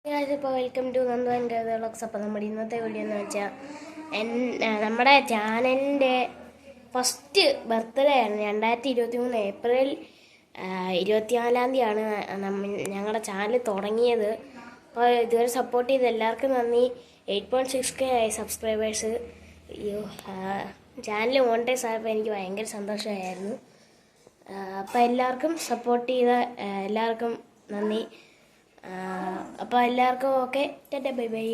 ഇപ്പോൾ welcome to Nandu and vlogs. അപ്പോൾ നമ്മുടെ ഇന്നത്തെ വീഡിയോ എന്ന് വെച്ചാൽ നമ്മുടെ ചാനലിൻ്റെ ഫസ്റ്റ് ബർത്ത്ഡേ ആണ് 2023 ഏപ്രിൽ 24 തീയതിയാണ് ഞങ്ങളുടെ ചാനൽ തുടങ്ങിയത്. അപ്പോൾ ഇതുവരെ സപ്പോർട്ട് ചെയ്ത് എല്ലാവർക്കും നന്ദി. 8.6K ആയി സബ്സ്ക്രൈബേഴ്സ്. ചാനൽ മോണിറ്റൈസ് ആയപ്പോൾ എനിക്ക് ഭയങ്കര സന്തോഷമായിരുന്നു. അപ്പോൾ എല്ലാവർക്കും സപ്പോർട്ട് ചെയ്ത എല്ലാവർക്കും നന്ദി. അപ്പോൾ എല്ലാവർക്കും ഓക്കെ, ടാറ്റാ ബൈ ബൈ.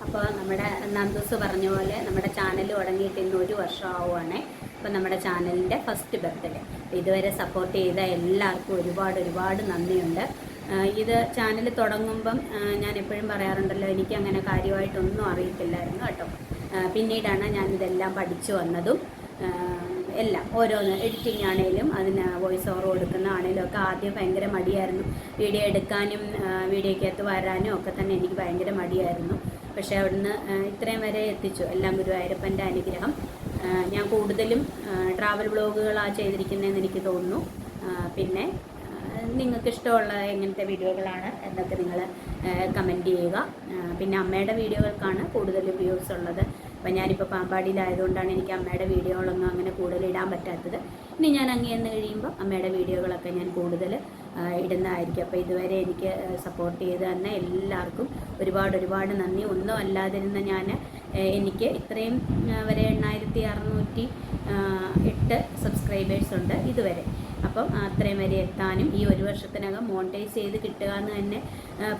അപ്പോൾ നമ്മുടെ നന്ദൂസ് പറഞ്ഞ പോലെ നമ്മുടെ ചാനൽ തുടങ്ങിയിട്ട് ഇന്ന് 1 വർഷം ആവുകയാണേ. അപ്പോൾ നമ്മുടെ ചാനലിൻ്റെ ഫസ്റ്റ് ബർത്ത്ഡേ. ഇതുവരെ സപ്പോർട്ട് ചെയ്ത എല്ലാവർക്കും ഒരുപാട് നന്ദിയുണ്ട്. ഇത് ചാനൽ തുടങ്ങുമ്പം ഞാൻ എപ്പോഴും പറയാറുണ്ടല്ലോ, എനിക്ക് അങ്ങനെ കാര്യമായിട്ടൊന്നും അറിയത്തില്ലായിരുന്നു കേട്ടോ. പിന്നീടാണ് ഞാനിതെല്ലാം പഠിച്ചു വന്നതും എല്ലാം ഓരോന്ന് എഡിറ്റിംഗ് ആണേലും അതിന് വോയിസ് ഓവർ കൊടുക്കുന്ന ആണേലും ഒക്കെ ആദ്യം ഭയങ്കര മടിയായിരുന്നു. വീഡിയോ എടുക്കാനും വീഡിയോയ്ക്കകത്ത് വരാനും ഒക്കെ തന്നെ എനിക്ക് ഭയങ്കര മടിയായിരുന്നു. പക്ഷേ അവിടുന്ന് ഇത്രയും വരെ എത്തിച്ചു. എല്ലാം ഗുരുവായൂരപ്പൻ്റെ അനുഗ്രഹം. ഞാൻ കൂടുതലും ട്രാവൽ വ്ളോഗുകളാണ് ചെയ്തിരിക്കുന്നതെന്ന് എനിക്ക് തോന്നുന്നു. പിന്നെ നിങ്ങൾക്ക് ഇഷ്ടമുള്ള എങ്ങനത്തെ വീഡിയോകളാണ് എന്നൊക്കെ നിങ്ങൾ കമൻറ്റ് ചെയ്യുക. പിന്നെ അമ്മയുടെ വീഡിയോകൾക്കാണ് കൂടുതൽ വ്യൂസ് ഉള്ളത്. അപ്പോൾ ഞാനിപ്പോൾ പാമ്പാടിയിലായതുകൊണ്ടാണ് എനിക്ക് അമ്മയുടെ വീഡിയോകളൊന്നും അങ്ങനെ കൂടുതൽ ഇടാൻ പറ്റാത്തത്. ഇനി ഞാൻ അങ്ങ് ചെന്ന് കഴിയുമ്പോൾ അമ്മയുടെ വീഡിയോകളൊക്കെ ഞാൻ കൂടുതൽ ഇടുന്നതായിരിക്കും. അപ്പോൾ ഇതുവരെ എനിക്ക് സപ്പോർട്ട് ചെയ്ത് തന്നെ എല്ലാവർക്കും ഒരുപാട് നന്ദി. ഒന്നും അല്ലാതിരുന്ന എനിക്ക് ഇത്രയും വരെ 8608 സബ്സ്ക്രൈബേഴ്സ് ഉണ്ട് ഇതുവരെ. അപ്പം അത്രയും വരെ എത്താനും ഈ 1 വർഷത്തിനകം മോണിറ്റൈസ് ചെയ്ത് കിട്ടുക എന്ന് തന്നെ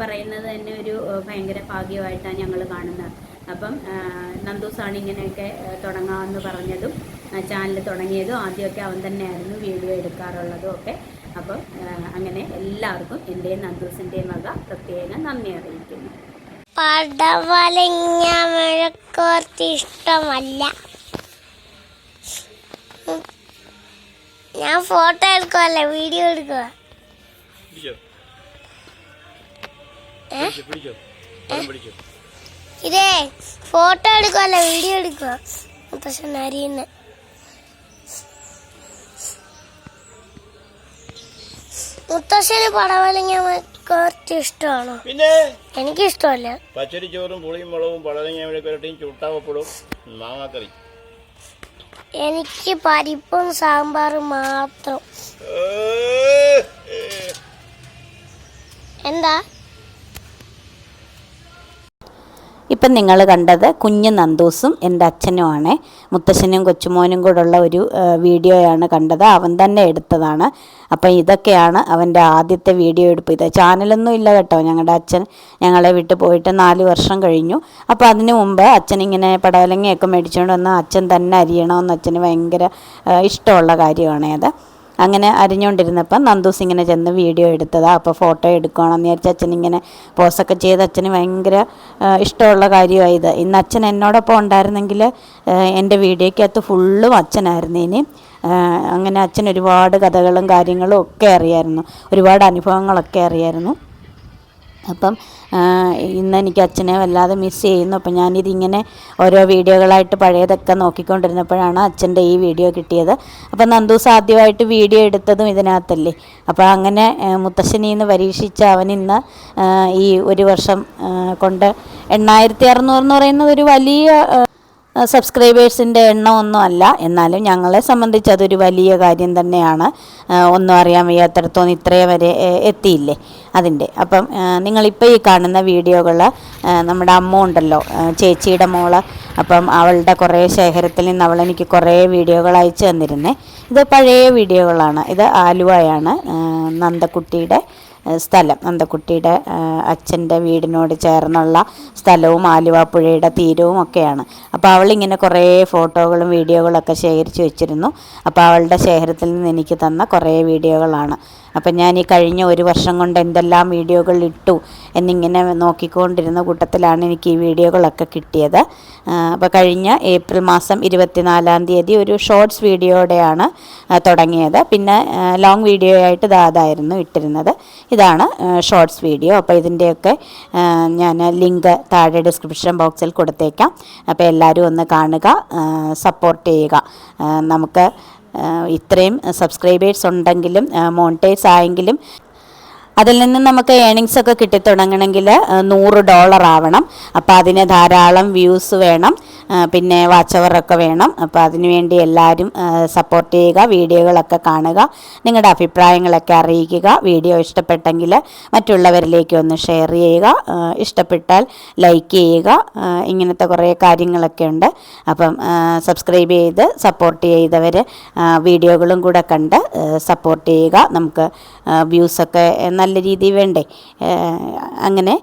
പറയുന്നത് തന്നെ ഒരു ഭയങ്കര ഭാഗ്യമായിട്ടാണ് ഞങ്ങൾ കാണുന്നത്. അപ്പം നന്ദൂസാണ് ഇങ്ങനെയൊക്കെ തുടങ്ങാമെന്ന് പറഞ്ഞതും ചാനൽ തുടങ്ങിയതും ആദ്യമൊക്കെ അവൻ തന്നെയായിരുന്നു വീഡിയോ എടുക്കാറുള്ളതും ഒക്കെ. അപ്പം അങ്ങനെ എല്ലാവർക്കും എൻ്റെയും നന്ദൂസിൻ്റെയും വക പ്രത്യേകം നന്ദി അറിയിക്കുന്നു. പടവലങ്ങ ഇഷ്ടമല്ല. ഞാൻ ഫോട്ടോ എടുക്കുവല്ല, വീഡിയോ എടുക്കുക. ഇതേ ഫോട്ടോ എടുക്കുവല്ല, വീഡിയോ എടുക്കുക. മുത്തശ്ശൻ അരിയുന്ന മുത്തശ്ശന് പടവലങ്ങ കുറച്ച് ഇഷ്ടമാണോ? പിന്നെ എനിക്കിഷ്ടമല്ല. പച്ചരിച്ചോറും പുളിയും മുളകും പടവലങ്ങ പുരട്ടിയും ചുട്ടാവപ്പടും മാങ്ങാക്കറി. എനിക്ക് പരിപ്പും സാമ്പാറും മാത്രം. എന്താ ഇപ്പം നിങ്ങൾ കണ്ടത് കുഞ്ഞു നന്ദൂസും എൻ്റെ അച്ഛനുമാണ്. മുത്തശ്ശനും കൊച്ചുമോനും കൂടെയുള്ള ഒരു വീഡിയോയാണ് കണ്ടത്. അവൻ തന്നെ എടുത്തതാണ്. അപ്പം ഇതൊക്കെയാണ് അവൻ്റെ ആദ്യത്തെ വീഡിയോ എടുപ്പ്. ഇത് ചാനലൊന്നും ഇല്ല കേട്ടോ. ഞങ്ങളുടെ അച്ഛൻ ഞങ്ങളെ വിട്ട് പോയിട്ട് 4 വർഷം കഴിഞ്ഞു. അപ്പോൾ അതിനു മുമ്പ് അച്ഛനിങ്ങനെ പടവലങ്ങയൊക്കെ മേടിച്ചുകൊണ്ട് വന്ന് അച്ഛൻ തന്നെ അരിയണമെന്ന് അച്ഛന് ഭയങ്കര ഇഷ്ടമുള്ള കാര്യമാണ് അത്. അങ്ങനെ അരിഞ്ഞുകൊണ്ടിരുന്നപ്പം നന്ദൂസ് ഇങ്ങനെ ചെന്ന് വീഡിയോ എടുത്തതാണ്. അപ്പോൾ ഫോട്ടോ എടുക്കണമെന്ന് വിചാരിച്ച് അച്ഛനിങ്ങനെ പോസൊക്കെ ചെയ്ത് അച്ഛന് ഭയങ്കര ഇഷ്ടമുള്ള കാര്യമായത്. ഇന്ന് അച്ഛൻ എന്നോടൊപ്പം ഉണ്ടായിരുന്നെങ്കിൽ എൻ്റെ വീഡിയോയ്ക്കകത്ത് ഫുള്ളും അച്ഛനായിരുന്നു. ഇനി അങ്ങനെ അച്ഛൻ ഒരുപാട് കഥകളും കാര്യങ്ങളും ഒക്കെ അറിയായിരുന്നു, ഒരുപാട് അനുഭവങ്ങളൊക്കെ അറിയായിരുന്നു. അപ്പം ഇന്ന് എനിക്ക് അച്ഛനെ വല്ലാതെ മിസ് ചെയ്യുന്നു. അപ്പം ഞാനിതിങ്ങനെ ഓരോ വീഡിയോകളായിട്ട് പഴയതൊക്കെ നോക്കിക്കൊണ്ടിരുന്നപ്പോഴാണ് അച്ഛൻ്റെ ഈ വീഡിയോ കിട്ടിയത്. അപ്പം നന്ദൂസ് ആദ്യമായിട്ട് വീഡിയോ എടുത്തതും ഇതിനകത്തല്ലേ. അപ്പോൾ അങ്ങനെ മുത്തശ്ശനിൽ നിന്ന് പരീക്ഷിച്ച അവനിന്ന് ഈ 1 വർഷം കൊണ്ട് 8600 എന്ന് പറയുന്നത് ഒരു വലിയ സബ്സ്ക്രൈബേഴ്സിൻ്റെ എണ്ണമൊന്നും അല്ല. എന്നാലും ഞങ്ങളെ സംബന്ധിച്ച് അതൊരു വലിയ കാര്യം തന്നെയാണ്. ഒന്നും അറിയാൻ വയ്യാത്തടത്തോന്ന് ഇത്രയും വരെ എത്തിയില്ലേ അതിൻ്റെ. അപ്പം നിങ്ങളിപ്പോൾ ഈ കാണുന്ന വീഡിയോകൾ നമ്മുടെ അമ്മ ഉണ്ടല്ലോ, ചേച്ചിയുടെ മോള്. അപ്പം അവളുടെ കുറേ ശേഖരത്തിൽ നിന്ന് അവളെനിക്ക് കുറേ വീഡിയോകൾ അയച്ചു തന്നിരുന്നേ. ഇത് പഴയ വീഡിയോകളാണ്. ഇത് ആലുവയാണ് നന്ദക്കുട്ടിയുടെ സ്ഥലം. നന്ദക്കുട്ടിയുടെ അച്ഛൻ്റെ വീടിനോട് ചേർന്നുള്ള സ്ഥലവും ആലുവ പുഴയുടെ തീരവും ഒക്കെയാണ്. അപ്പോൾ അവളിങ്ങനെ കുറേ ഫോട്ടോകളും വീഡിയോകളൊക്കെ ശേഖരിച്ച് വെച്ചിരുന്നു. അപ്പോൾ അവളുടെ ശേഖരത്തിൽ നിന്ന് എനിക്ക് തന്ന കുറേ വീഡിയോകളാണ്. അപ്പം ഞാൻ ഈ കഴിഞ്ഞ 1 വർഷം കൊണ്ട് എന്തെല്ലാം വീഡിയോകൾ ഇട്ടു എന്നിങ്ങനെ നോക്കിക്കൊണ്ടിരുന്ന കൂട്ടത്തിലാണ് എനിക്ക് ഈ വീഡിയോകളൊക്കെ കിട്ടിയത്. അപ്പോൾ കഴിഞ്ഞ ഏപ്രിൽ മാസം 24 തീയതി ഒരു ഷോർട്സ് വീഡിയോയുടെയാണ് തുടങ്ങിയത്. പിന്നെ ലോങ് വീഡിയോ ആയിട്ട് അതായിരുന്നു ഇട്ടിരുന്നത്. ഇതാണ് ഷോർട്സ് വീഡിയോ. അപ്പോൾ ഇതിൻ്റെയൊക്കെ ഞാൻ ലിങ്ക് താഴെ ഡിസ്ക്രിപ്ഷൻ ബോക്സിൽ കൊടുത്തേക്കാം. അപ്പോൾ എല്ലാവരും ഒന്ന് കാണുക, സപ്പോർട്ട് ചെയ്യുക. നമുക്ക് ഇത്രയും സബ്സ്ക്രൈബേഴ്സ് ഉണ്ടെങ്കിലും മോണിറ്റൈസ് ആയെങ്കിലും അതിൽ നിന്ന് നമുക്ക് ഏണിങ്സ് ഒക്കെ കിട്ടിത്തുടങ്ങണമെങ്കിൽ $100 ആവണം. അപ്പോൾ അതിന് ധാരാളം വ്യൂസ് വേണം, പിന്നെ വാച്ച് അവറൊക്കെ വേണം. അപ്പോൾ അതിനുവേണ്ടി എല്ലാവരും സപ്പോർട്ട് ചെയ്യുക, വീഡിയോകളൊക്കെ കാണുക, നിങ്ങളുടെ അഭിപ്രായങ്ങളൊക്കെ അറിയിക്കുക. വീഡിയോ ഇഷ്ടപ്പെട്ടെങ്കിൽ മറ്റുള്ളവരിലേക്ക് ഒന്ന് ഷെയർ ചെയ്യുക, ഇഷ്ടപ്പെട്ടാൽ ലൈക്ക് ചെയ്യുക. ഇങ്ങനത്തെ കുറേ കാര്യങ്ങളൊക്കെ ഉണ്ട്. അപ്പം സബ്സ്ക്രൈബ് ചെയ്ത് സപ്പോർട്ട് ചെയ്തവർ വീഡിയോകളും കൂടെ കണ്ട് സപ്പോർട്ട് ചെയ്യുക. നമുക്ക് വ്യൂസൊക്കെ നല്ല രീതിയിൽ വേണ്ടേ. അങ്ങനെ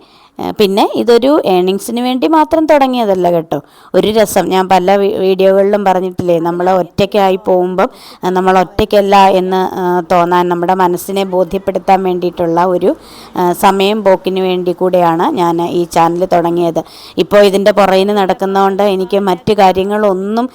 പിന്നെ ഇതൊരു ഏണിങ്സിന് വേണ്ടി മാത്രം തുടങ്ങിയതല്ല കേട്ടോ. ഒരു രസം, ഞാൻ പല വീഡിയോകളിലും പറഞ്ഞിട്ടില്ലേ, നമ്മൾ ഒറ്റയ്ക്കായി പോകുമ്പം നമ്മൾ ഒറ്റയ്ക്കല്ല എന്ന് തോന്നാൻ നമ്മുടെ മനസ്സിനെ ബോധ്യപ്പെടുത്താൻ വേണ്ടിയിട്ടുള്ള ഒരു സമയം പോക്കിന് വേണ്ടി കൂടെയാണ് ഞാൻ ഈ ചാനൽ തുടങ്ങിയത്. ഇപ്പോൾ ഇതിൻ്റെ പുറകിന് നടക്കുന്നതുകൊണ്ട് എനിക്ക് മറ്റു കാര്യങ്ങളൊന്നും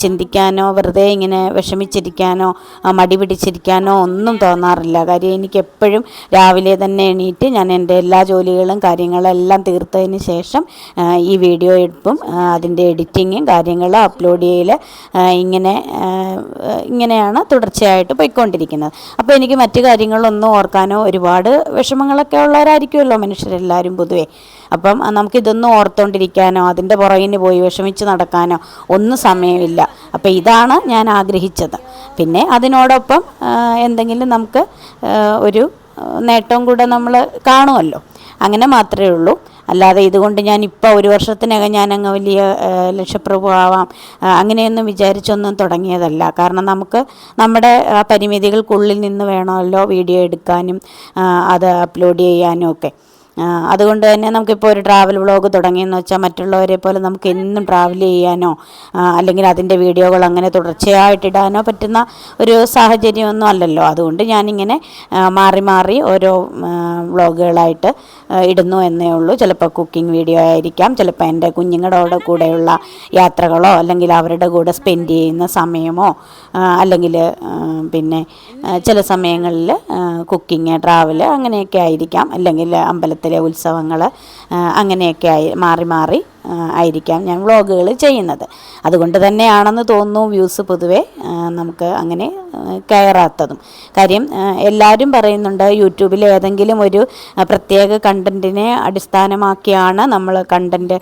ചിന്തിക്കാനോ വെറുതെ ഇങ്ങനെ വിഷമിച്ചിരിക്കാനോ മടി പിടിച്ചിരിക്കാനോ ഒന്നും തോന്നാറില്ല. കാര്യം എനിക്ക് എപ്പോഴും രാവിലെ തന്നെ എണീറ്റ് ഞാൻ എൻ്റെ എല്ലാ ജോലികളും കാര്യങ്ങളും എല്ലാം തീർത്തതിന് ശേഷം ഈ വീഡിയോ എടുപ്പും അതിൻ്റെ എഡിറ്റിങ്ങും കാര്യങ്ങളും അപ്ലോഡ് ചെയ്യൽ ഇങ്ങനെയാണ് തുടർച്ചയായിട്ട് പോയിക്കൊണ്ടിരിക്കുന്നത്. അപ്പോൾ എനിക്ക് മറ്റു കാര്യങ്ങളൊന്നും ഓർക്കാനോ, ഒരുപാട് വിഷമങ്ങളൊക്കെ ഉള്ളവരായിരിക്കുമല്ലോ മനുഷ്യരെല്ലാവരും പൊതുവേ. അപ്പം നമുക്കിതൊന്നും ഓർത്തുകൊണ്ടിരിക്കാനോ അതിൻ്റെ പുറകിന് പോയി വിഷമിച്ച് നടക്കാനോ ഒന്നും സമയമില്ല. അപ്പോൾ ഇതാണ് ഞാൻ ആഗ്രഹിച്ചത്. പിന്നെ അതിനോടൊപ്പം എന്തെങ്കിലും നമുക്ക് ഒരു നേട്ടവും കൂടെ നമ്മൾ കാണുമല്ലോ, അങ്ങനെ മാത്രമേ ഉള്ളൂ. അല്ലാതെ ഇതുകൊണ്ട് ഞാനിപ്പോൾ ഒരു വർഷത്തിനകം ഞാനങ്ങ് വലിയ ലക്ഷപ്രഭു ആവാം അങ്ങനെയൊന്നും വിചാരിച്ചൊന്നും തുടങ്ങിയതല്ല. കാരണം നമുക്ക് നമ്മുടെ പരിമിതികൾക്കുള്ളിൽ നിന്ന് വേണമല്ലോ വീഡിയോ എടുക്കാനും അത് അപ്ലോഡ് ചെയ്യാനും ഒക്കെ. അതുകൊണ്ട് തന്നെ നമുക്കിപ്പോൾ ഒരു ട്രാവൽ വ്ളോഗ് തുടങ്ങിയെന്ന് വെച്ചാൽ മറ്റുള്ളവരെ പോലെ നമുക്ക് എന്നും ട്രാവൽ ചെയ്യാനോ അല്ലെങ്കിൽ അതിൻ്റെ വീഡിയോകൾ അങ്ങനെ തുടർച്ചയായിട്ടിടാനോ പറ്റുന്ന ഒരു സാഹചര്യമൊന്നും അല്ലല്ലോ. അതുകൊണ്ട് ഞാനിങ്ങനെ മാറി മാറി ഓരോ വ്ളോഗുകളായിട്ട് ഇടുന്നു എന്നേ ഉള്ളൂ. ചിലപ്പോൾ കുക്കിംഗ് വീഡിയോ ആയിരിക്കാം, ചിലപ്പോൾ എൻ്റെ കുഞ്ഞുങ്ങളുടെ കൂടെയുള്ള യാത്രകളോ അല്ലെങ്കിൽ അവരുടെ കൂടെ സ്പെൻഡ് ചെയ്യുന്ന സമയമോ അല്ലെങ്കിൽ പിന്നെ ചില സമയങ്ങളിൽ കുക്കിംഗ്, ട്രാവൽ അങ്ങനെയൊക്കെ ആയിരിക്കാം. അല്ലെങ്കിൽ അമ്പലത്തിലെ ഉത്സവങ്ങൾ അങ്ങനെയൊക്കെ മാറി മാറി ആയിരിക്കാം ഞാൻ വ്ളോഗുകൾ ചെയ്യുന്നത്. അതുകൊണ്ട് തന്നെയാണെന്ന് തോന്നുന്നു വ്യൂസ് പൊതുവെ നമുക്ക് അങ്ങനെ കയറാത്തതും. കാര്യം എല്ലാവരും പറയുന്നുണ്ട് യൂട്യൂബിൽ ഏതെങ്കിലും ഒരു പ്രത്യേക കണ്ടൻറ്റിനെ അടിസ്ഥാനമാക്കിയാണ് നമ്മൾ കണ്ടൻറ്റ്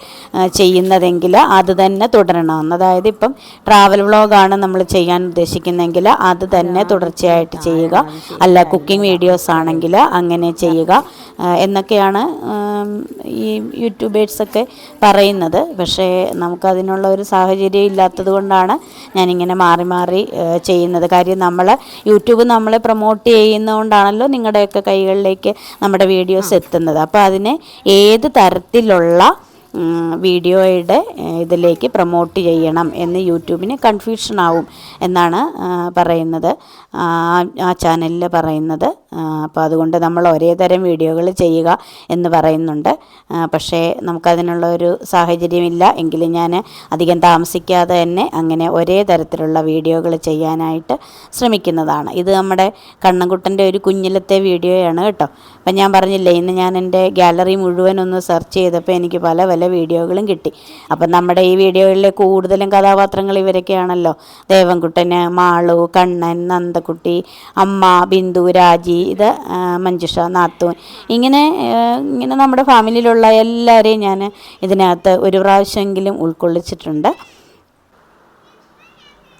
ചെയ്യുന്നതെങ്കിൽ അത് തന്നെ തുടരണമെന്ന്. അതായത് ഇപ്പം ട്രാവൽ വ്ളോഗാണ് നമ്മൾ ചെയ്യാൻ ഉദ്ദേശിക്കുന്നതെങ്കിൽ അത് തന്നെ തുടർച്ചയായിട്ട് ചെയ്യുക, അല്ല കുക്കിംഗ് വീഡിയോസ് ആണെങ്കിൽ അങ്ങനെ ചെയ്യുക എന്നൊക്കെയാണ് ഈ യൂട്യൂബേഴ്സൊക്കെ പറയുന്നത്. പക്ഷേ നമുക്കതിനുള്ള ഒരു സാഹചര്യം ഇല്ലാത്തത് കൊണ്ടാണ് ഞാനിങ്ങനെ മാറി മാറി ചെയ്യുന്നത്. കാര്യം നമ്മൾ യൂട്യൂബ് നമ്മളെ പ്രൊമോട്ട് ചെയ്യുന്നതുകൊണ്ടാണല്ലോ നിങ്ങളുടെയൊക്കെ കൈകളിലേക്ക് നമ്മുടെ വീഡിയോസ് എത്തുന്നത്. അപ്പോൾ അതിനെ ഏത് തരത്തിലുള്ള വീഡിയോയുടെ ഇതിലേക്ക് പ്രൊമോട്ട് ചെയ്യണം എന്ന് യൂട്യൂബിന് കൺഫ്യൂഷനാവും എന്നാണ് പറയുന്നത്, ആ ചാനലിൽ പറയുന്നത്. അപ്പോൾ അതുകൊണ്ട് നമ്മൾ ഒരേ തരം വീഡിയോകൾ ചെയ്യുക എന്ന് പറയുന്നുണ്ട്. പക്ഷേ നമുക്കതിനുള്ള ഒരു സാഹചര്യമില്ല. എങ്കിലും ഞാൻ അധികം താമസിക്കാതെ തന്നെ അങ്ങനെ ഒരേ തരത്തിലുള്ള വീഡിയോകൾ ചെയ്യാനായിട്ട് ശ്രമിക്കുന്നതാണ്. ഇത് നമ്മുടെ കണ്ണൻകുട്ടൻ്റെ ഒരു കുഞ്ഞിലത്തെ വീഡിയോയാണ് കേട്ടോ. അപ്പം ഞാൻ പറഞ്ഞില്ലേ, ഇന്ന് ഞാൻ എൻ്റെ ഗാലറി മുഴുവൻ ഒന്ന് സെർച്ച് ചെയ്തപ്പോൾ എനിക്ക് പല പല വീഡിയോകളും കിട്ടി. അപ്പം നമ്മുടെ ഈ വീഡിയോകളിൽ കൂടുതലും കഥാപാത്രങ്ങൾ ഇവരൊക്കെയാണല്ലോ. ദേവൻകുട്ടന്, മാളു, കണ്ണൻ, നന്ദക്കുട്ടി, അമ്മ, ബിന്ദു, രാജി, ഇത് മഞ്ജുഷ, നാത്തൂൻ, ഇങ്ങനെ നമ്മുടെ ഫാമിലിയിലുള്ള എല്ലാവരെയും ഞാൻ ഇതിനകത്ത് ഒരു പ്രാവശ്യമെങ്കിലും ഉൾക്കൊള്ളിച്ചിട്ടുണ്ട്.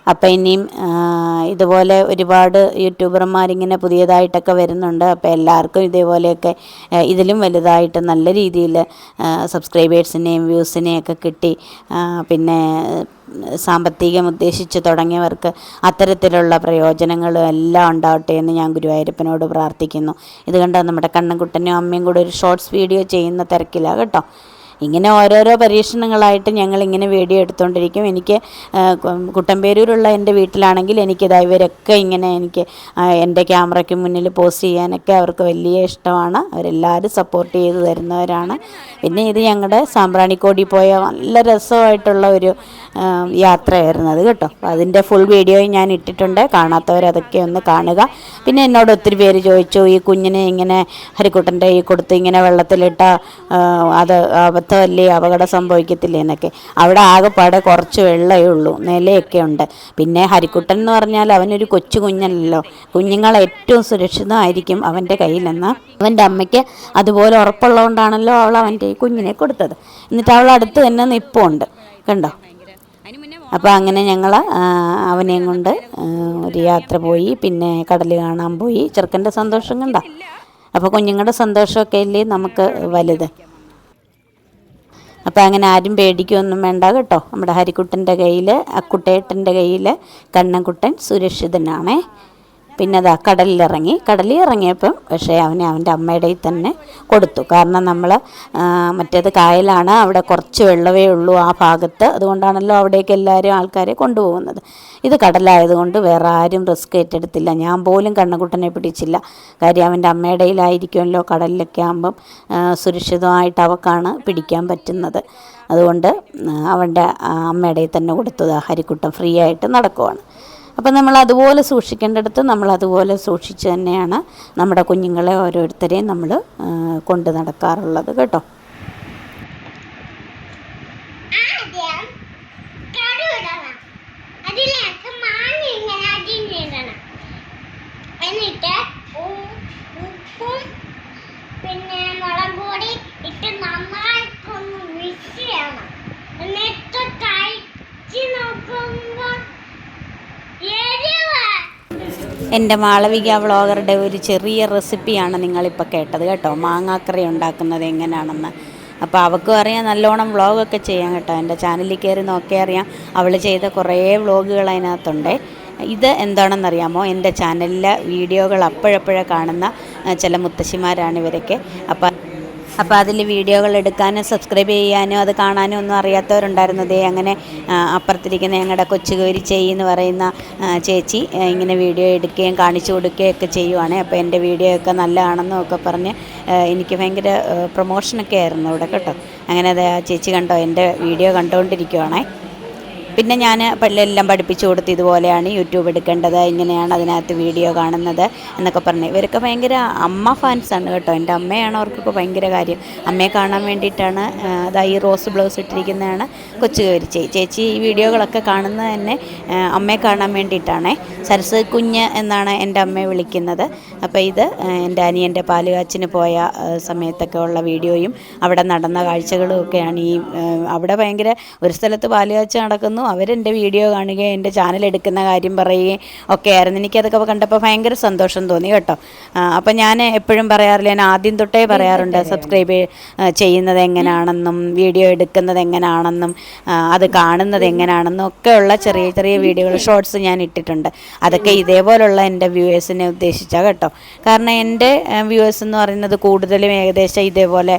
അപ്പം ഇനിയും ഇതുപോലെ ഒരുപാട് യൂട്യൂബർമാരിങ്ങനെ പുതിയതായിട്ടൊക്കെ വരുന്നുണ്ട്. അപ്പോൾ എല്ലാവർക്കും ഇതേപോലെയൊക്കെ ഇതിലും വലുതായിട്ട് നല്ല രീതിയിൽ സബ്സ്ക്രൈബേഴ്സിനെയും വ്യൂസിനെയൊക്കെ കിട്ടി പിന്നെ സാമ്പത്തികം ഉദ്ദേശിച്ച് തുടങ്ങിയവർക്ക് അത്തരത്തിലുള്ള പ്രയോജനങ്ങളും എല്ലാം ഉണ്ടാവട്ടെ എന്ന് ഞാൻ ഗുരുവായൂരപ്പനോട് പ്രാർത്ഥിക്കുന്നു. ഇത് കണ്ടാൽ നമ്മുടെ കണ്ണൻകുട്ടനും അമ്മയും കൂടെ ഒരു ഷോർട്സ് വീഡിയോ ചെയ്യുന്ന തിരക്കിലാണ് കേട്ടോ. ഇങ്ങനെ ഓരോരോ പരീക്ഷണങ്ങളായിട്ട് ഞങ്ങളിങ്ങനെ വീഡിയോ എടുത്തുകൊണ്ടിരിക്കും. എനിക്ക് കുട്ടമ്പേരൂരുള്ള എൻ്റെ വീട്ടിലാണെങ്കിൽ എനിക്കിത് ഇവരൊക്കെ ഇങ്ങനെ എനിക്ക് എൻ്റെ ക്യാമറയ്ക്ക് മുന്നിൽ പോസ്റ്റ് ചെയ്യാനൊക്കെ അവർക്ക് വലിയ ഇഷ്ടമാണ്. അവരെല്ലാവരും സപ്പോർട്ട് ചെയ്ത് തരുന്നവരാണ്. പിന്നെ ഇത് ഞങ്ങളുടെ സാമ്പ്രാണിക്കോടി പോയ നല്ല രസമായിട്ടുള്ള ഒരു യാത്രയായിരുന്നു അത് കേട്ടോ. അതിൻ്റെ ഫുൾ വീഡിയോയും ഞാൻ ഇട്ടിട്ടുണ്ട്, കാണാത്തവരതൊക്കെ ഒന്ന് കാണുക. പിന്നെ എന്നോട് ഒത്തിരി പേര് ചോദിച്ചു, ഈ കുഞ്ഞിനെ ഇങ്ങനെ ഹരിക്കുട്ടൻ്റെ ഈ കൊടുത്ത് ഇങ്ങനെ വെള്ളത്തിലിട്ട അത് അബദ്ധമല്ലേ, അപകടം സംഭവിക്കത്തില്ലേ എന്നൊക്കെ. അവിടെ ആകെപ്പാടെ കുറച്ച് വെള്ളമേ ഉള്ളൂ, നിലയൊക്കെ ഉണ്ട്. പിന്നെ ഹരിക്കുട്ടൻ എന്ന് പറഞ്ഞാൽ അവനൊരു കൊച്ചു കുഞ്ഞല്ലോ, കുഞ്ഞുങ്ങൾ ഏറ്റവും സുരക്ഷിതമായിരിക്കും അവൻ്റെ കയ്യിലെന്ന് അവൻ്റെ അമ്മയ്ക്ക് അതുപോലെ ഉറപ്പുള്ളതുകൊണ്ടാണല്ലോ അവൾ അവൻ്റെ ഈ കുഞ്ഞിനെ കൊടുത്തത്. എന്നിട്ട് അവൾ അടുത്ത് തന്നെ നിൽപ്പുണ്ട്, കണ്ടോ. അപ്പോൾ അങ്ങനെ ഞങ്ങൾ അവനെയും കൊണ്ട് ഒരു യാത്ര പോയി. പിന്നെ കടൽ കാണാൻ പോയി. ചെറുക്കൻ്റെ സന്തോഷം കണ്ട. അപ്പോൾ കുഞ്ഞുങ്ങളുടെ സന്തോഷമൊക്കെ അല്ലേ നമുക്ക് വലുത്. അപ്പോൾ അങ്ങനെ ആരും പേടിക്കുകയൊന്നും വേണ്ട കേട്ടോ. നമ്മുടെ ഹരിക്കുട്ടൻ്റെ കയ്യിൽ, അക്കുട്ടേട്ടൻ്റെ കയ്യിൽ കണ്ണൻകുട്ടൻ സുരക്ഷിതനാണേ. പിന്നെ അതാ കടലിൽ ഇറങ്ങിയപ്പം പക്ഷേ അവനെ അവൻ്റെ അമ്മയുടെ തന്നെ കൊടുത്തു. കാരണം നമ്മൾ മറ്റേത് കായലാണ്, അവിടെ കുറച്ച് വെള്ളമേ ഉള്ളൂ ആ ഭാഗത്ത്. അതുകൊണ്ടാണല്ലോ അവിടേക്ക് എല്ലാവരും ആൾക്കാരെ കൊണ്ടുപോകുന്നത്. ഇത് കടലായതുകൊണ്ട് വേറെ ആരും റിസ്ക് ഏറ്റെടുത്തില്ല. ഞാൻ പോലും കണ്ണൻകുട്ടനെ പിടിച്ചില്ല. കാര്യം അവൻ്റെ അമ്മയുടെ കയ്യിലായിരിക്കുമല്ലോ. കടലിലൊക്കെ ആകുമ്പം സുരക്ഷിതമായിട്ട് അവക്കാണ് പിടിക്കാൻ പറ്റുന്നത്. അതുകൊണ്ട് അവൻ്റെ അമ്മയുടെ തന്നെ കൊടുത്തത്. ഹരിക്കുട്ടൻ ഫ്രീ ആയിട്ട് നടക്കുവാണ്. അപ്പം നമ്മൾ അതുപോലെ സൂക്ഷിക്കേണ്ടടുത്ത് നമ്മൾ അതുപോലെ സൂക്ഷിച്ച് തന്നെയാണ് നമ്മുടെ കുഞ്ഞുങ്ങളെ ഓരോരുത്തരെയും നമ്മൾ കൊണ്ട് നടക്കാറുള്ളത് കേട്ടോ. എന്നിട്ട് ഉപ്പും പിന്നെ മുളക് പൊടി ഇട്ട് നന്നായിട്ടൊന്ന് മിക്സ് ചെയ്യണം. എന്നിട്ട് കഴിച്ച് നോക്കുമ്പോൾ എൻ്റെ മാളവിക വ്ളോഗറുടെ ഒരു ചെറിയ റെസിപ്പിയാണ് നിങ്ങളിപ്പോൾ കേട്ടത് കേട്ടോ. മാങ്ങാക്കറി ഉണ്ടാക്കുന്നത് എങ്ങനെയാണെന്ന്. അപ്പോൾ അവൾക്കും അറിയാം നല്ലോണം വ്ളോഗൊക്കെ ചെയ്യാൻ കേട്ടോ. എൻ്റെ ചാനലിൽ കയറി നോക്കിയാൽ അറിയാം, അവൾ ചെയ്ത കുറേ വ്ളോഗുകൾ അതിനകത്തുണ്ട്. ഇത് എന്താണെന്നറിയാമോ, എൻ്റെ ചാനലിലെ വീഡിയോകൾ അപ്പോഴപ്പോഴേ കാണുന്ന ചില മുത്തശ്ശിമാരാണ് ഇവരൊക്കെ. അപ്പോൾ അതിൽ വീഡിയോകൾ എടുക്കാനും സബ്സ്ക്രൈബ് ചെയ്യാനും അത് കാണാനും ഒന്നും അറിയാത്തവരുണ്ടായിരുന്നു. ദേ അങ്ങനെ അപ്പുറത്തിരിക്കുന്ന ഞങ്ങളുടെ കൊച്ചുകോരി എന്ന് പറയുന്ന ചേച്ചി ഇങ്ങനെ വീഡിയോ എടുക്കുകയും കാണിച്ചു കൊടുക്കുകയും ഒക്കെ ചെയ്യുവാണ്. അപ്പോൾ എൻ്റെ വീഡിയോ ഒക്കെ നല്ലതാണെന്നും ഒക്കെ പറഞ്ഞ് എനിക്ക് ഭയങ്കര പ്രൊമോഷനൊക്കെ ആയിരുന്നു ഇവിടെ കേട്ടോ. അങ്ങനെ അത് ആ ചേച്ചി കണ്ടോ എൻ്റെ വീഡിയോ കണ്ടുകൊണ്ടിരിക്കുവാണേ. പിന്നെ ഞാൻ എല്ലാം പഠിപ്പിച്ചു കൊടുത്ത് ഇതുപോലെയാണ് യൂട്യൂബ് എടുക്കേണ്ടത്, ഇങ്ങനെയാണ് അതിനകത്ത് വീഡിയോ കാണുന്നത് എന്നൊക്കെ പറഞ്ഞ്. ഇവരൊക്കെ ഭയങ്കര അമ്മ ഫാൻസാണ് കേട്ടോ. എൻ്റെ അമ്മയാണ് അവർക്കൊക്കെ ഭയങ്കര കാര്യം. അമ്മയെ കാണാൻ വേണ്ടിയിട്ടാണ് അതാ ഈ റോസ് ബ്ലൗസ് ഇട്ടിരിക്കുന്നതാണ് കൊച്ചുകോരി ചേച്ചി. ഈ വീഡിയോകളൊക്കെ കാണുന്നത് തന്നെ അമ്മയെ കാണാൻ വേണ്ടിയിട്ടാണേ. സരസ്വതി കുഞ്ഞ് എന്നാണ് എൻ്റെ അമ്മയെ വിളിക്കുന്നത്. അപ്പോൾ ഇത് എൻ്റെ അനിയൻ്റെ പാലുകാച്ചിന് പോയ സമയത്തൊക്കെ ഉള്ള വീഡിയോയും അവിടെ നടന്ന കാഴ്ചകളും ഒക്കെയാണ്. ഈ അവിടെ ഭയങ്കര ഒരു സ്ഥലത്ത് പാലുകാച്ച് നടക്കുന്നു, അവരെൻ്റെ വീഡിയോ കാണുകയും എൻ്റെ ചാനൽ എടുക്കുന്ന കാര്യം പറയുകയും ഒക്കെ ആയിരുന്നു. എനിക്കതൊക്കെ കണ്ടപ്പോൾ ഭയങ്കര സന്തോഷം തോന്നി കേട്ടോ. അപ്പം ഞാൻ എപ്പോഴും പറയാറില്ല, ഞാൻ ആദ്യം തൊട്ടേ പറയാറുണ്ട് സബ്സ്ക്രൈബ് ചെയ്യുന്നത് എങ്ങനെയാണെന്നും വീഡിയോ എടുക്കുന്നത് എങ്ങനെയാണെന്നും അത് കാണുന്നത് എങ്ങനെയാണെന്നും ഒക്കെയുള്ള ചെറിയ ചെറിയ വീഡിയോകൾ ഷോർട്സ് ഞാൻ ഇട്ടിട്ടുണ്ട്. അതൊക്കെ ഇതേപോലുള്ള എൻ്റെ വ്യൂവേഴ്സിനെ ഉദ്ദേശിച്ചാണ് കേട്ടോ. കാരണം എൻ്റെ വ്യൂവേഴ്സ് എന്ന് പറയുന്നത് കൂടുതലും ഏകദേശം ഇതേപോലെ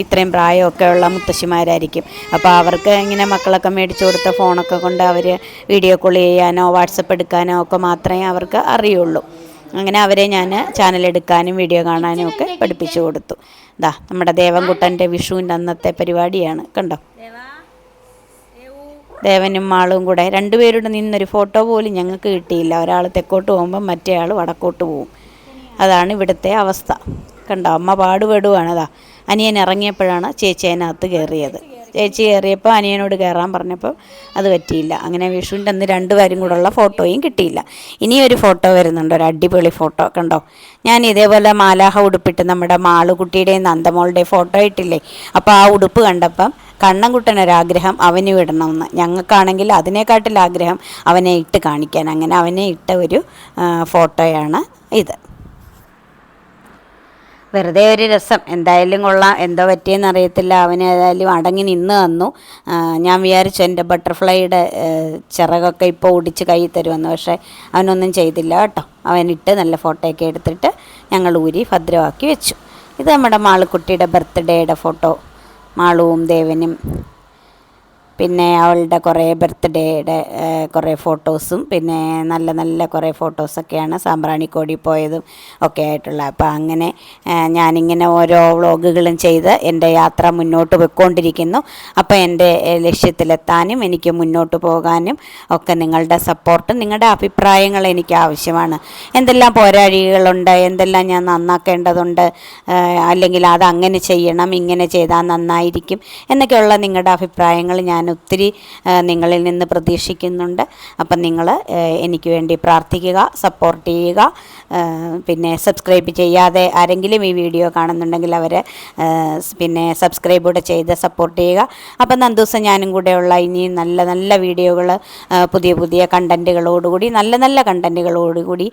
ഇത്രയും പ്രായമൊക്കെ ഉള്ള മുത്തശ്ശിമാരായിരിക്കും. അപ്പോൾ അവർക്ക് ഇങ്ങനെ മക്കളൊക്കെ മേടിച്ചു കൊടുത്ത ഫോണൊക്കെ കൊണ്ട് അവർ വീഡിയോ കോൾ ചെയ്യാനോ വാട്സപ്പ് എടുക്കാനോ ഒക്കെ മാത്രമേ അവർക്ക് അറിയുള്ളൂ. അങ്ങനെ അവരെ ഞാൻ ചാനൽ എടുക്കാനും വീഡിയോ കാണാനും ഒക്കെ പഠിപ്പിച്ചു കൊടുത്തു. ദാ നമ്മുടെ ദേവൻകുട്ടൻ്റെ വിഷുവിൻ്റെ അന്നത്തെ പരിപാടിയാണ് കണ്ടോ. ദേവനും മാളും കൂടെ രണ്ടുപേരുടെ നിന്നൊരു ഫോട്ടോ പോലും ഞങ്ങൾക്ക് കിട്ടിയില്ല. ഒരാൾ തെക്കോട്ട് പോകുമ്പം മറ്റേ ആൾ വടക്കോട്ട് പോകും. അതാണ് ഇവിടുത്തെ അവസ്ഥ കണ്ടോ. അമ്മ പാടുപെടുവാണ്. അതാ അനിയൻ ഇറങ്ങിയപ്പോഴാണ് ചേച്ചി അതിനകത്ത് കയറിയത്. ചേച്ചി കയറിയപ്പോൾ അനിയനോട് കയറാൻ പറഞ്ഞപ്പോൾ അത് പറ്റിയില്ല. അങ്ങനെ വിഷുവിൻ്റെ അന്ന് രണ്ടുപേരും കൂടെ ഉള്ള ഫോട്ടോയും കിട്ടിയില്ല. ഇനിയൊരു ഫോട്ടോ വരുന്നുണ്ട്, ഒരു അടിപൊളി ഫോട്ടോ കണ്ടോ. ഞാൻ ഇതേപോലെ മാലാഹ ഉടുപ്പിട്ട് നമ്മുടെ മാളുകുട്ടിയുടെയും നന്ദമോളുടെയും ഫോട്ടോ ഇട്ടില്ലേ. അപ്പോൾ ആ ഉടുപ്പ് കണ്ടപ്പം കണ്ണൻകുട്ടനൊരാഗ്രഹം അവന് ഇടണമെന്ന്. ഞങ്ങൾക്കാണെങ്കിൽ അതിനെക്കാട്ടിൽ ആഗ്രഹം അവനെ ഇട്ട് കാണിക്കാൻ. അങ്ങനെ അവനെ ഇട്ട ഒരു ഫോട്ടോയാണ് ഇത്. വെറുതെ ഒരു രസം. എന്തായാലും കൊള്ളാം. എന്തോ പറ്റിയെന്ന് അറിയത്തില്ല. അവന് ഏതായാലും അടങ്ങി നിന്ന് തന്നു. ഞാൻ വിചാരിച്ചു എൻ്റെ ബട്ടർഫ്ലൈയുടെ ചിറകൊക്കെ ഇപ്പോൾ ഒടിച്ച് കൈ തരുമെന്ന്. പക്ഷേ അവനൊന്നും ചെയ്തില്ല കേട്ടോ. അവനിട്ട് നല്ല ഫോട്ടോയൊക്കെ എടുത്തിട്ട് ഞങ്ങൾ ഊരി ഭദ്രമാക്കി വെച്ചു. ഇത് നമ്മുടെ മാളുക്കുട്ടിയുടെ ബർത്ത്ഡേയുടെ ഫോട്ടോ. മാളുവും ദേവനും പിന്നെ അവളുടെ കുറേ ബർത്ത്ഡേയുടെ കുറേ ഫോട്ടോസും പിന്നെ നല്ല നല്ല കുറേ ഫോട്ടോസൊക്കെയാണ് സാമ്പ്രാണിക്കോടി പോയതും ഒക്കെ ആയിട്ടുള്ള. അപ്പോൾ അങ്ങനെ ഞാനിങ്ങനെ ഓരോ വ്ളോഗുകളും ചെയ്ത് എൻ്റെ യാത്ര മുന്നോട്ട് പോയിക്കൊണ്ടിരിക്കുന്നു. അപ്പോൾ എൻ്റെ ലക്ഷ്യത്തിലെത്താനും എനിക്ക് മുന്നോട്ട് പോകാനും ഒക്കെ നിങ്ങളുടെ സപ്പോർട്ടും നിങ്ങളുടെ അഭിപ്രായങ്ങൾ എനിക്ക് ആവശ്യമാണ്. എന്തെല്ലാം പോരാഴികളുണ്ട്, എന്തെല്ലാം ഞാൻ നന്നാക്കേണ്ടതുണ്ട്, അല്ലെങ്കിൽ അതങ്ങനെ ചെയ്യണം, ഇങ്ങനെ ചെയ്താൽ നന്നായിരിക്കും എന്നൊക്കെയുള്ള നിങ്ങളുടെ അഭിപ്രായങ്ങൾ ഞാൻ ഒത്തിരി നിങ്ങളിൽ നിന്ന് പ്രതീക്ഷിക്കുന്നുണ്ട്. അപ്പം നിങ്ങൾ എനിക്ക് വേണ്ടി പ്രാർത്ഥിക്കുക, സപ്പോർട്ട് ചെയ്യുക. പിന്നെ സബ്സ്ക്രൈബ് ചെയ്യാതെ ആരെങ്കിലും ഈ വീഡിയോ കാണുന്നുണ്ടെങ്കിൽ അവർ പിന്നെ സബ്സ്ക്രൈബ് കൂടെ ചെയ്ത് സപ്പോർട്ട് ചെയ്യുക. അപ്പം നന്ദൂസം ഞാനും കൂടെയുള്ള ഇനിയും നല്ല നല്ല വീഡിയോകൾ, പുതിയ പുതിയ കണ്ടൻറ്റുകളോടുകൂടി, നല്ല നല്ല കണ്ടൻറ്റുകളോടുകൂടി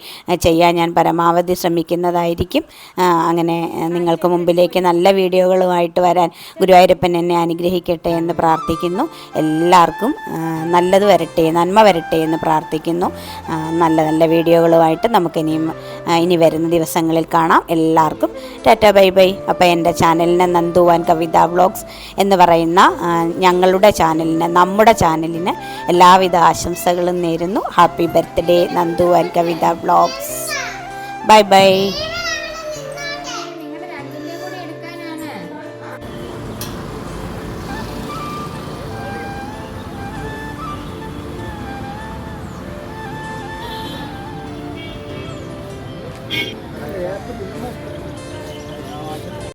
ചെയ്യാൻ ഞാൻ പരമാവധി ശ്രമിക്കുന്നതായിരിക്കും. അങ്ങനെ നിങ്ങൾക്ക് മുമ്പിലേക്ക് നല്ല വീഡിയോകളുമായിട്ട് വരാൻ ഗുരുവായൂരപ്പൻ എന്നെ അനുഗ്രഹിക്കട്ടെ എന്ന് പ്രാർത്ഥിക്കുന്നു. എല്ലാവർക്കും നല്ലത് വരട്ടെ, നന്മ വരട്ടെ എന്ന് പ്രാർത്ഥിക്കുന്നു. നല്ല നല്ല വീഡിയോകളുമായിട്ട് ഇനി വരുന്ന ദിവസങ്ങളിൽ കാണാം. എല്ലാവർക്കും ടാറ്റ ബൈ ബൈ. അപ്പോൾ എൻ്റെ ചാനലിന് നന്ദു ആൻഡ് കവിത വ്ളോഗ്സ് എന്ന് പറയുന്ന ഞങ്ങളുടെ ചാനലിന്, നമ്മുടെ ചാനലിന് എല്ലാവിധ ആശംസകളും നേരുന്നു. Happy birthday Nandu and Kavitha vlogs. Bye bye. Yeah.